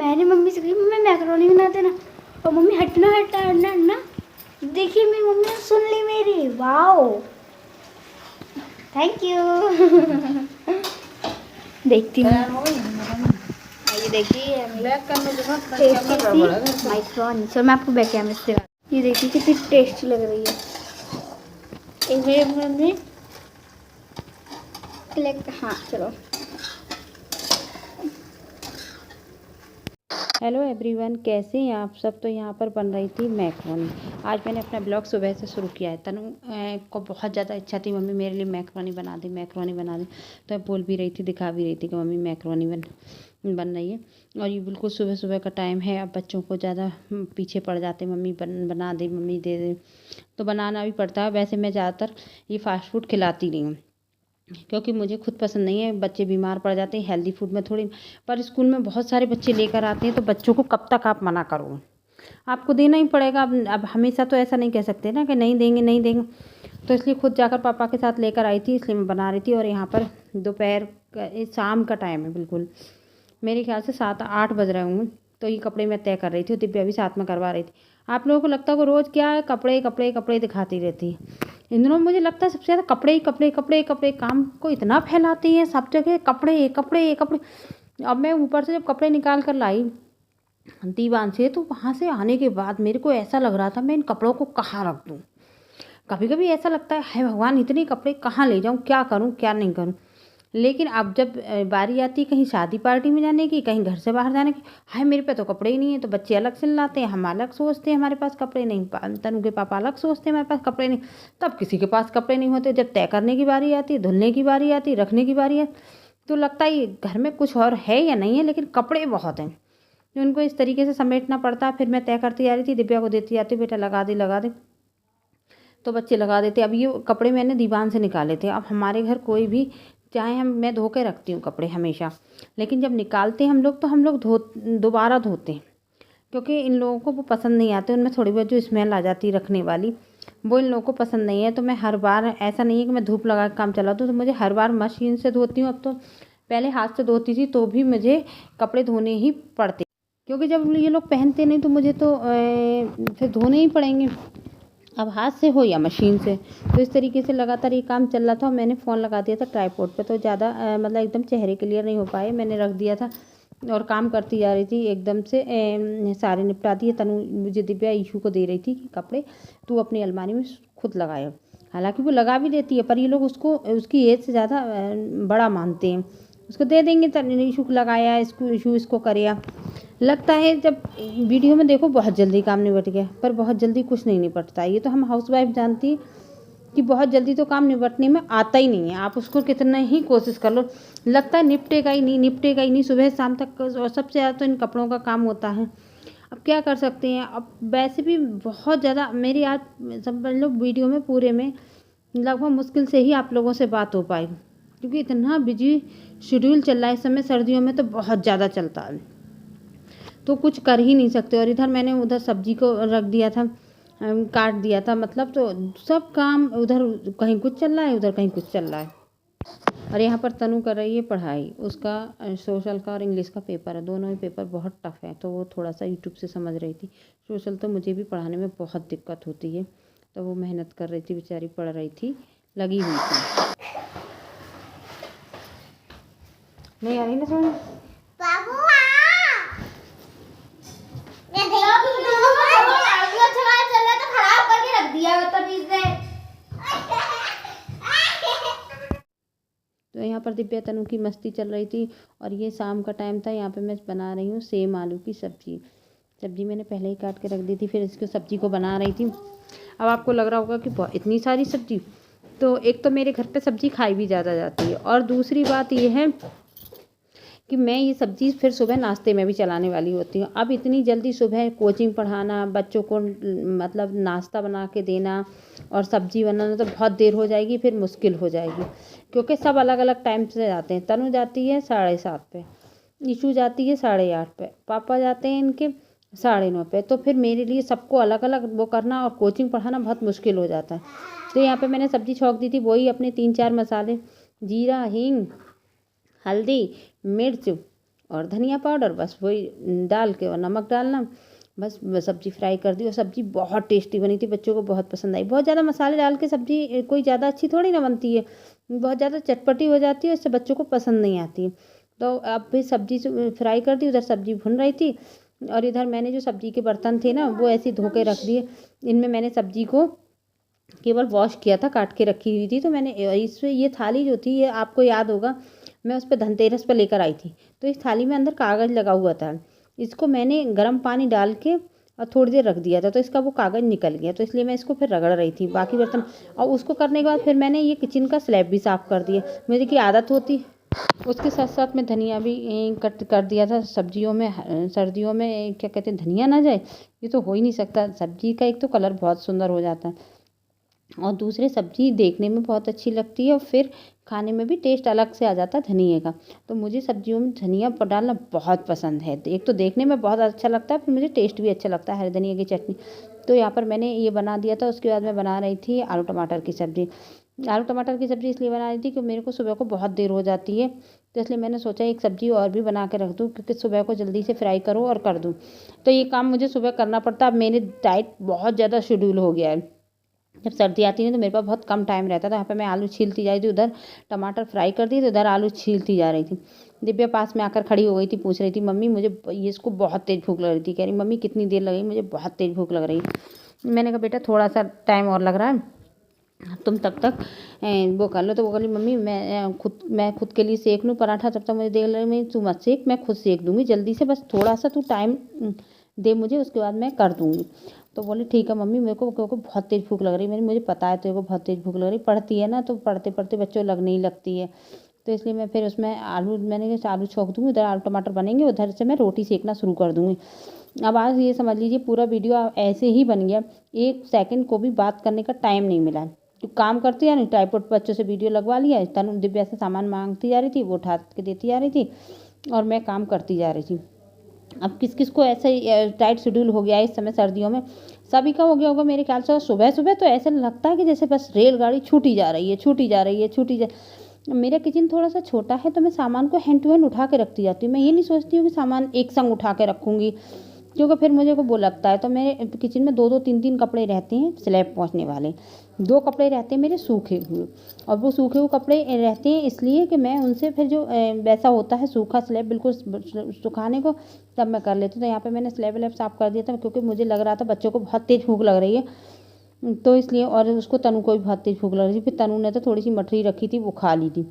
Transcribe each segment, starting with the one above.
मैंने मम्मी से कही मम्मी मैकरोनी बना देना, और मम्मी हटना हटना हटना हटना, देखिए मेरी मम्मी ने सुन ली मेरी। Wow, thank you. देखती हूँ, ये देखिए माइक्रोनी। चलो मैं आपको बैक कैमरे से दिखा, ये देखिए कितनी टेस्टी लग रही है। एक मेरे मम्मी कलेक्ट, हाँ चलो। हेलो एवरीवन, कैसे हैं आप सब। तो यहाँ पर बन रही थी मैकरोनी। आज मैंने अपना ब्लॉग सुबह से शुरू किया है। तनु को बहुत ज़्यादा इच्छा थी मम्मी मेरे लिए मैकरोनी बना दी, मैकरोनी बना दी। तो मैं बोल भी रही थी, दिखा भी रही थी कि मम्मी मैकरोनी बन रही है। और ये बिल्कुल सुबह सुबह का टाइम है। अब बच्चों को ज़्यादा पीछे पड़ जाते, मम्मी बना दे, मम्मी दे दे, तो बनाना भी पड़ता है। वैसे मैं ज़्यादातर ये फास्ट फूड खिलाती नहीं हूँ, क्योंकि मुझे खुद पसंद नहीं है। बच्चे बीमार पड़ जाते हैं हेल्दी फूड में थोड़ी। पर स्कूल में बहुत सारे बच्चे लेकर आते हैं, तो बच्चों को कब तक आप मना करो, आपको देना ही पड़ेगा। अब हमेशा तो ऐसा नहीं कह सकते ना कि नहीं देंगे नहीं देंगे। तो इसलिए खुद जाकर पापा के साथ लेकर आई थी, इसलिए मैं बना रही थी। और यहाँ पर दोपहर शाम का टाइम है, बिल्कुल मेरे ख्याल से 7-8 बज रहे होंगे। तो ये कपड़े मैं तय कर रही थी और दिव्या भी साथ में करवा रही थी। आप लोगों को लगता है वो रोज़ क्या है, कपड़े कपड़े कपड़े दिखाती रहती है। इन दिनों मुझे लगता है सबसे ज़्यादा कपड़े ही कपड़े कपड़े कपड़े, काम को इतना फैलाती हैं सब जगह, कपड़े कपड़े कपड़े। अब मैं ऊपर से जब कपड़े निकाल कर लाई दीवान से, तो वहाँ से आने के बाद मेरे को ऐसा लग रहा था मैं इन कपड़ों को कहाँ रख दूँ। कभी कभी ऐसा लगता है भगवान इतने कपड़े कहाँ ले जाऊँ, क्या करूँ क्या नहीं करूँ। लेकिन अब जब बारी आती है कहीं शादी पार्टी में जाने की, कहीं घर से बाहर जाने की, हाय मेरे पे तो कपड़े ही नहीं है। तो बच्चे अलग चिल्लाते हैं, हम अलग सोचते हैं हमारे पास कपड़े नहीं, तनु के पापा अलग सोचते हैं हमारे पास कपड़े नहीं। तब किसी के पास कपड़े नहीं होते। जब तय करने की बारी आती है, धुलने की बारी आती है, रखने की बारी आती, तो लगता है घर में कुछ और है या नहीं है, लेकिन कपड़े बहुत हैं जो उनको इस तरीके से समेटना पड़ता है। फिर मैं तय करती जा रही थी, दिव्या को देती जाती, बेटा लगा दे लगा दे, तो बच्चे लगा देते। अब ये कपड़े मैंने दीवान से निकाले थे। अब हमारे घर कोई भी, चाहे मैं धो के रखती हूँ कपड़े हमेशा, लेकिन जब निकालते हैं हम लोग तो हम लोग दोबारा धोते हैं, क्योंकि इन लोगों को वो पसंद नहीं आते। उनमें थोड़ी बहुत जो स्मेल आ जाती है रखने वाली, वो इन लोगों को पसंद नहीं है। तो मैं हर बार, ऐसा नहीं है कि मैं धूप लगा के काम चला दूँ, तो मुझे हर बार मशीन से धोती हूँ। अब तो पहले हाथ से धोती थी, तो भी मुझे कपड़े धोने ही पड़ते, क्योंकि जब ये लोग पहनते नहीं तो मुझे तो फिर धोने ही पड़ेंगे, अब हाथ से हो या मशीन से। तो इस तरीके से लगातार ये काम चल रहा था। और मैंने फ़ोन लगा दिया था ट्राइपॉड पे, तो ज़्यादा मतलब एकदम चेहरे क्लियर नहीं हो पाए, मैंने रख दिया था और काम करती जा रही थी। एकदम से सारे निपटा दिए। तनु मुझे दिव्या ईशू को दे रही थी कि कपड़े तू अपनी अलमारी में खुद लगाए। हालांकि वो लगा भी देती है, पर ये लोग उसको उसकी एज से ज़्यादा बड़ा मानते हैं। उसको दे देंगे, ईशू को लगाया, इसको ईशू इसको करेगा। लगता है जब वीडियो में देखो बहुत जल्दी काम निपट गया, पर बहुत जल्दी कुछ नहीं निपटता। ये तो हम हाउसवाइफ जानती है कि बहुत जल्दी तो काम निपटने में आता ही नहीं है। आप उसको कितना ही कोशिश कर लो, लगता है निपटेगा ही नहीं, निपटेगा ही नहीं, सुबह शाम तक। और सबसे ज़्यादा तो इन कपड़ों का काम होता है। अब क्या कर सकते हैं। अब वैसे भी बहुत ज़्यादा मेरी आज समझ लो वीडियो में पूरे में लगभग मुश्किल से ही आप लोगों से बात हो पाई, क्योंकि इतना बिजी शेड्यूल चल रहा है इस समय। सर्दियों में तो बहुत ज़्यादा चलता है, तो कुछ कर ही नहीं सकते। और इधर मैंने उधर सब्जी को रख दिया था, काट दिया था मतलब, तो सब काम उधर कहीं कुछ चल रहा है, उधर कहीं कुछ चल रहा है। और यहाँ पर तनु कर रही है पढ़ाई, उसका सोशल का और इंग्लिश का पेपर है। दोनों ही पेपर बहुत टफ है, तो वो थोड़ा सा यूट्यूब से समझ रही थी। सोशल तो मुझे भी पढ़ाने में बहुत दिक्कत होती है, तो वो मेहनत कर रही थी बेचारी, पढ़ रही थी, लगी हुई थी। नहीं आ रही ना समझ। तो यहाँ पर दिव्या तनु की मस्ती चल रही थी। और ये शाम का टाइम था। यहाँ पे मैं बना रही हूँ सेम आलू की सब्जी। सब्जी मैंने पहले ही काट के रख दी थी, फिर इसको सब्जी को बना रही थी। अब आपको लग रहा होगा कि इतनी सारी सब्जी, तो एक तो मेरे घर पे सब्जी खाई भी ज़्यादा जाती है, और दूसरी बात ये है कि मैं ये सब्जी फिर सुबह नाश्ते में भी चलाने वाली होती हूँ। अब इतनी जल्दी सुबह कोचिंग पढ़ाना, बच्चों को मतलब नाश्ता बना के देना और सब्जी बनाना, तो बहुत देर हो जाएगी, फिर मुश्किल हो जाएगी, क्योंकि सब अलग अलग टाइम से जाते हैं। तनु जाती है 7:30 पे, ईशू जाती है 8:30 पे, पापा जाते हैं इनके 9:30 पे। तो फिर मेरे लिए सबको अलग अलग वो करना और कोचिंग पढ़ाना बहुत मुश्किल हो जाता है। तो यहाँ पे मैंने सब्जी छौंक दी थी, वही अपने 3-4 मसाले, जीरा, हींग, हल्दी, मिर्च और धनिया पाउडर, बस वही डाल के और नमक डालना, बस सब्ज़ी फ्राई कर दी। और सब्ज़ी बहुत टेस्टी बनी थी, बच्चों को बहुत पसंद आई। बहुत ज़्यादा मसाले डाल के सब्ज़ी कोई ज़्यादा अच्छी थोड़ी ना बनती है, बहुत ज़्यादा चटपटी हो जाती है, इससे बच्चों को पसंद नहीं आती है। तो अब भी सब्ज़ी फ्राई कर दी, उधर सब्ज़ी भुन रही थी और इधर मैंने जो सब्ज़ी के बर्तन थे ना वो ऐसे धो के रख दिए। इनमें मैंने सब्ज़ी को केवल वॉश किया था, काट के रखी हुई थी। तो मैंने इसमें ये थाली जो थी, ये आपको याद होगा मैं उस पर धनतेरस पर लेकर आई थी, तो इस थाली में अंदर कागज़ लगा हुआ था। इसको मैंने गर्म पानी डाल के और थोड़ी देर रख दिया था, तो इसका वो कागज़ निकल गया, तो इसलिए मैं इसको फिर रगड़ रही थी बाकी बर्तन। और उसको करने के बाद फिर मैंने ये किचन का स्लैब भी साफ़ कर दिया। मुझे की आदत होती, उसके साथ साथ मैं धनिया भी कट कर दिया था। सब्जियों में सर्दियों में क्या कहते हैं, धनिया ना जाए ये तो हो ही नहीं सकता। सब्जी का एक तो कलर बहुत सुंदर हो जाता है और दूसरे सब्जी देखने में बहुत अच्छी लगती है और फिर खाने में भी टेस्ट अलग से आ जाता है धनिए का। तो मुझे सब्जियों में धनिया डालना बहुत पसंद है। एक तो देखने में बहुत अच्छा लगता है, फिर मुझे टेस्ट भी अच्छा लगता है हरे धनिया की चटनी। तो यहाँ पर मैंने ये बना दिया था। उसके बाद मैं बना रही थी आलू टमाटर की सब्ज़ी। आलू टमाटर की सब्ज़ी इसलिए बना रही थी कि मेरे को सुबह को बहुत देर हो जाती है, तो इसलिए मैंने सोचा एक सब्ज़ी और भी बना के रख दूँ, क्योंकि सुबह को जल्दी से फ्राई करो और कर दूँ। तो ये काम मुझे सुबह करना पड़ता है। अब मेरी डाइट बहुत ज़्यादा शेड्यूल हो गया है। जब सर्दी आती है तो मेरे पास बहुत कम टाइम रहता था। यहाँ पे मैं आलू छीलती जा रही थी, उधर टमाटर फ्राई कर दी, तो उधर आलू छीलती जा रही थी। दिव्या पास में आकर खड़ी हो गई थी, पूछ रही थी मम्मी मुझे ये, इसको बहुत तेज़ भूख लग रही थी। कह रही मम्मी कितनी देर लगेगी, मुझे बहुत तेज़ भूख लग रही है। मैंने कहा बेटा थोड़ा सा टाइम और लग रहा है, तुम तब तक वो कर लो। तो वो बोली मम्मी मैं खुद के लिए सेक लूँ पराठा, तब तक मुझे देर लग रही, तू मत सेक, मैं खुद सेक दूँगी जल्दी से, बस थोड़ा सा तू टाइम दे मुझे, उसके बाद मैं कर दूँगी। तो बोली ठीक है मम्मी, मेरे को क्योंकि बहुत तेज़ भूख लग रही है। मुझे पता है तेरे को बहुत तेज़ भूख लग रही, पढ़ती है ना, तो पढ़ते पढ़ते बच्चों लगने ही लगती है। तो इसलिए मैं फिर उसमें मैंने कहा आलू छोंक दूँगी, उधर आलू टमाटर बनेंगे, उधर से मैं रोटी सेकना शुरू कर दूँगी। अब आज ये समझ लीजिए पूरा वीडियो ऐसे ही बन गया, 1 सेकंड को भी बात करने का टाइम नहीं मिला। तो काम करती है ना, ट्राइपॉड पर बच्चों से वीडियो लगवा लिया, तनु दिव्या से सामान मांगती जा रही थी, वो उठा के देती जा रही थी और मैं काम करती जा रही थी। अब किस किस को ऐसा टाइट शेड्यूल हो गया है इस समय सर्दियों में, सभी का हो गया होगा मेरे ख्याल से। और सुबह सुबह तो ऐसा लगता है कि जैसे बस रेलगाड़ी छूटी जा रही है, छूटी जा रही है, छूटी जा। मेरा किचन थोड़ा सा छोटा है, तो मैं सामान को हैंड टू हैंड उठा के रखती जाती हूँ। मैं ये नहीं सोचती हूँ कि सामान एक संग उठा के रखूँगी, क्योंकि फिर मुझे को वो लगता है। तो मेरे किचन में 2-2 3-3 कपड़े रहते हैं स्लैब पहुँचने वाले, 2 कपड़े रहते हैं मेरे सूखे हुए, और वो सूखे हुए कपड़े रहते हैं इसलिए कि मैं उनसे फिर जो वैसा होता है सूखा स्लैब बिल्कुल सुखाने को, तब मैं कर लेती हूँ। तो यहाँ पे मैंने स्लैब व्लैब साफ़ कर दिया था, क्योंकि मुझे लग रहा था बच्चों को बहुत तेज़ भूख लग रही है, तो इसलिए। और उसको तनु को भी बहुत तेज़ भूख लग रही थी। फिर तनु ने तो थोड़ी सी मठरी रखी थी, वो खा ली थी।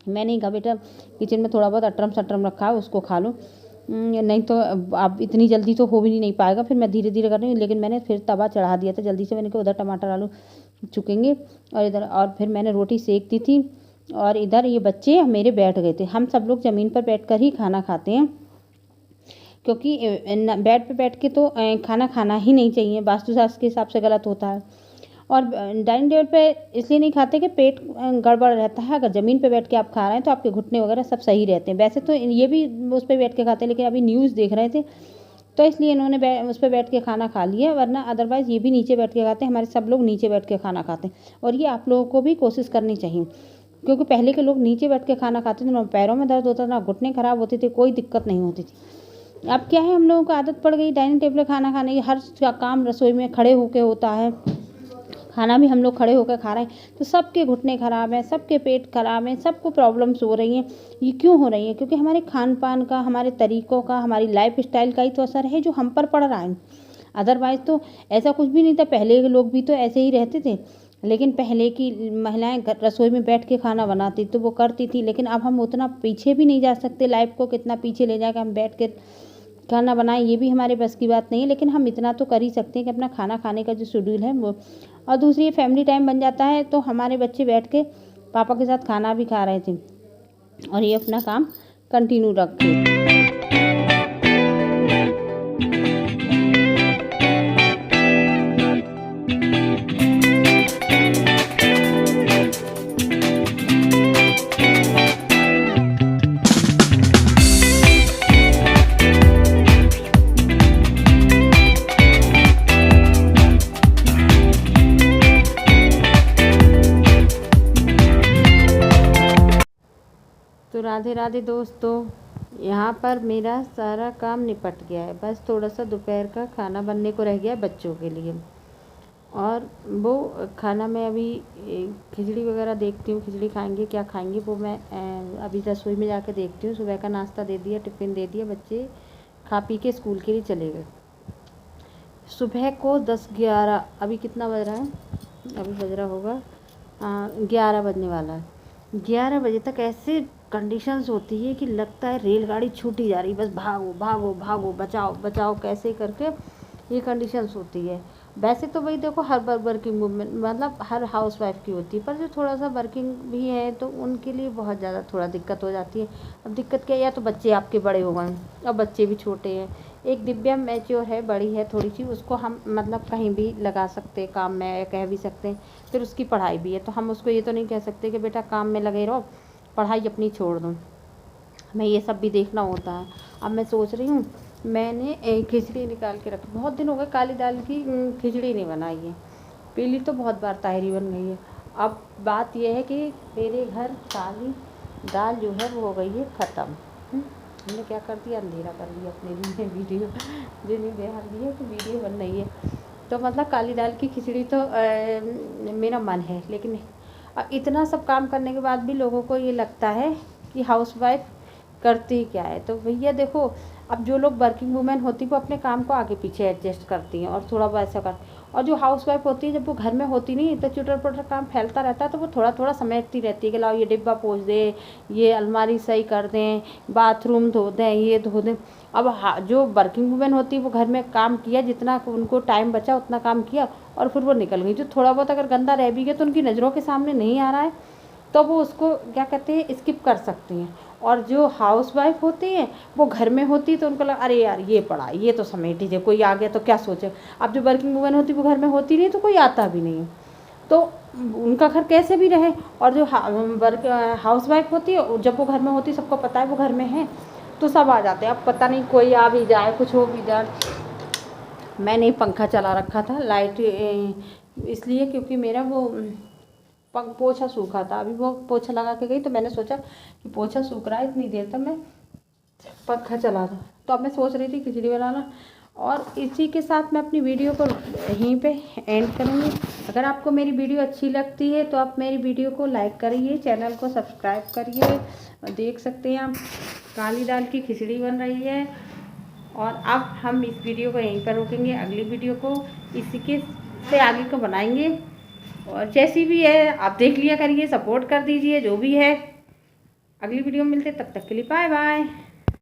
मैंने कहा बेटा किचन में थोड़ा बहुत अटरम सटरम रखा है, उसको खा लो, नहीं तो अब इतनी जल्दी तो हो भी नहीं पाएगा। फिर मैं धीरे धीरे कर रही हूँ, लेकिन मैंने फिर तवा चढ़ा दिया था जल्दी से। मैंने कहा उधर टमाटर आलू चुकेंगे और इधर, और फिर मैंने रोटी सेक दी थी। और इधर ये बच्चे मेरे बैठ गए थे। हम सब लोग ज़मीन पर बैठ कर ही खाना खाते हैं, क्योंकि बेड पे बैठ के तो खाना खाना ही नहीं चाहिए, वास्तुशास्त्र के हिसाब से गलत होता है। और डाइनिंग टेबल पे इसलिए नहीं खाते कि पेट गड़बड़ रहता है। अगर ज़मीन पे बैठ के आप खा रहे हैं तो आपके घुटने वगैरह सब सही रहते हैं। वैसे तो ये भी उस पर बैठ के खाते हैं, लेकिन अभी न्यूज़ देख रहे थे तो इसलिए इन्होंने उस पर बैठ के खाना खा लिया, वरना अदरवाइज़ ये भी नीचे बैठ के खाते हैं। हमारे सब लोग नीचे बैठ के खाना खाते हैं, और ये आप लोगों को भी कोशिश करनी चाहिए, क्योंकि पहले के लोग नीचे बैठ के खाना खाते थे, ना पैरों में दर्द होता था, ना घुटने ख़राब होते थे, कोई दिक्कत नहीं होती थी। अब क्या है, हम लोगों को आदत पड़ गई डाइनिंग टेबल पर खाना खाने की। हर काम रसोई में खड़े होकर होता है, खाना भी हम लोग खड़े होकर खा रहे हैं, तो सबके घुटने ख़राब हैं, सबके पेट ख़राब हैं, सबको प्रॉब्लम्स हो रही हैं। ये क्यों हो रही हैं? क्योंकि हमारे खान पान का, हमारे तरीक़ों का, हमारी लाइफ स्टाइल का ही तो असर है जो हम पर पड़ रहा है। अदरवाइज़ तो ऐसा कुछ भी नहीं था। पहले के लोग भी तो ऐसे ही रहते थे, लेकिन पहले की महिलाएं रसोई में बैठ के खाना बनाती तो वो करती थी। लेकिन अब हम उतना पीछे भी नहीं जा सकते, लाइफ को कितना पीछे ले जाकर हम बैठ के खाना बनाएं, ये भी हमारे बस की बात नहीं है। लेकिन हम इतना तो कर ही सकते हैं कि अपना खाना खाने का जो शेड्यूल है वो, और दूसरी फैमिली टाइम बन जाता है। तो हमारे बच्चे बैठ के पापा के साथ खाना भी खा रहे थे और ये अपना काम कंटिन्यू रखे। तो राधे राधे दोस्तों, यहाँ पर मेरा सारा काम निपट गया है, बस थोड़ा सा दोपहर का खाना बनने को रह गया है बच्चों के लिए। और वो खाना मैं अभी खिचड़ी वगैरह देखती हूँ, खिचड़ी खाएंगे क्या खाएंगे वो मैं अभी रसोई में जाकर देखती हूँ। सुबह का नाश्ता दे दिया, टिफ़िन दे दिया, बच्चे खा पी के स्कूल के लिए चले गए। सुबह को 10-11 अभी कितना बज रहा है, अभी बज रहा होगा 11 बजने वाला है। 11 बजे तक ऐसे कंडीशंस होती है कि लगता है रेलगाड़ी छूटी जा रही, बस भागो भागो भागो, बचाओ बचाओ कैसे करके ये कंडीशंस होती है। वैसे तो भाई देखो हर वर्किंग वूमेन मतलब हर हाउस वाइफ की होती है, पर जो थोड़ा सा वर्किंग भी है तो उनके लिए बहुत ज़्यादा थोड़ा दिक्कत हो जाती है। अब दिक्कत क्या है, या तो बच्चे आपके बड़े हो गए, अब बच्चे भी छोटे हैं। एक दिव्या मैच्योर है, बड़ी है थोड़ी सी, उसको हम मतलब कहीं भी लगा सकते हैं काम में, या कह भी सकते हैं। फिर उसकी पढ़ाई भी है, तो हम उसको ये तो नहीं कह सकते कि बेटा काम में लगे रहो, पढ़ाई अपनी छोड़ दो। हमें ये सब भी देखना होता है। अब मैं सोच रही हूँ मैंने खिचड़ी निकाल के रखी, बहुत दिन हो गए काली दाल की खिचड़ी नहीं बनाई है। पीली तो बहुत बार ताहिरी बन गई है। अब बात यह है कि मेरे घर काली दाल जो है वो हो गई है ख़त्म। हमने क्या कर दिया, अंधेरा कर दिया अपने लिए वीडियो जिन्हें बिहार दिया कि वीडियो बन रही है। तो मतलब काली दाल की खिचड़ी तो मेरा मन है, लेकिन इतना सब काम करने के बाद भी लोगों को ये लगता है कि हाउसवाइफ करती क्या है। तो भैया देखो, अब जो लोग वर्किंग वूमेन होती वो अपने काम को आगे पीछे एडजस्ट करती हैं और थोड़ा बहुत ऐसा कर, और जो हाउसवाइफ होती है जब वो घर में होती नहीं तो चुटर पुटर काम फैलता रहता है, तो वो थोड़ा थोड़ा समेटती रहती है कि लाओ ये डिब्बा पोंछ दे, ये अलमारी सही कर दें, बाथरूम धो दें, ये धो दें। अब जो वर्किंग वूमेन होती है वो घर में काम किया, जितना उनको टाइम बचा उतना काम किया और फिर वो निकल गई। जो थोड़ा बहुत अगर गंदा रह भी गया तो उनकी नज़रों के सामने नहीं आ रहा है तो वो उसको क्या कहते हैं, स्किप कर सकती हैं। और जो हाउसवाइफ होती हैं वो घर में होती तो उनको लगा अरे यार ये पड़ा, ये तो समेट ही दे, कोई आ गया तो क्या सोचे। अब जो वर्किंग वूमेन होती वो घर में होती नहीं तो कोई आता भी नहीं है, तो उनका घर कैसे भी रहे। और जो हाउसवाइफ होती है जब वो घर में होती सबको पता है वो घर में है तो सब आ जाते हैं। अब पता नहीं कोई आ भी जाए, कुछ हो भी जाए। मैंने पंखा चला रखा था लाइट इसलिए क्योंकि मेरा वो पोछा सूखा था। अभी वो पोछा लगा के गई तो मैंने सोचा कि पोछा सूख रहा है, इतनी देर तक मैं पंखा चला था। तो अब मैं सोच रही थी खिचड़ी बनाना, और इसी के साथ मैं अपनी वीडियो को यहीं पे एंड करूँगी। अगर आपको मेरी वीडियो अच्छी लगती है तो आप मेरी वीडियो को लाइक करिए, चैनल को सब्सक्राइब करिए। देख सकते हैं आप काली दाल की खिचड़ी बन रही है। और अब हम इस वीडियो को यहीं पर रोकेंगे, अगली वीडियो को इसी के से आगे को बनाएंगे। और जैसी भी है आप देख लिया करिए, सपोर्ट कर दीजिए जो भी है। अगली वीडियो में मिलते, तब तक के लिए बाय बाय।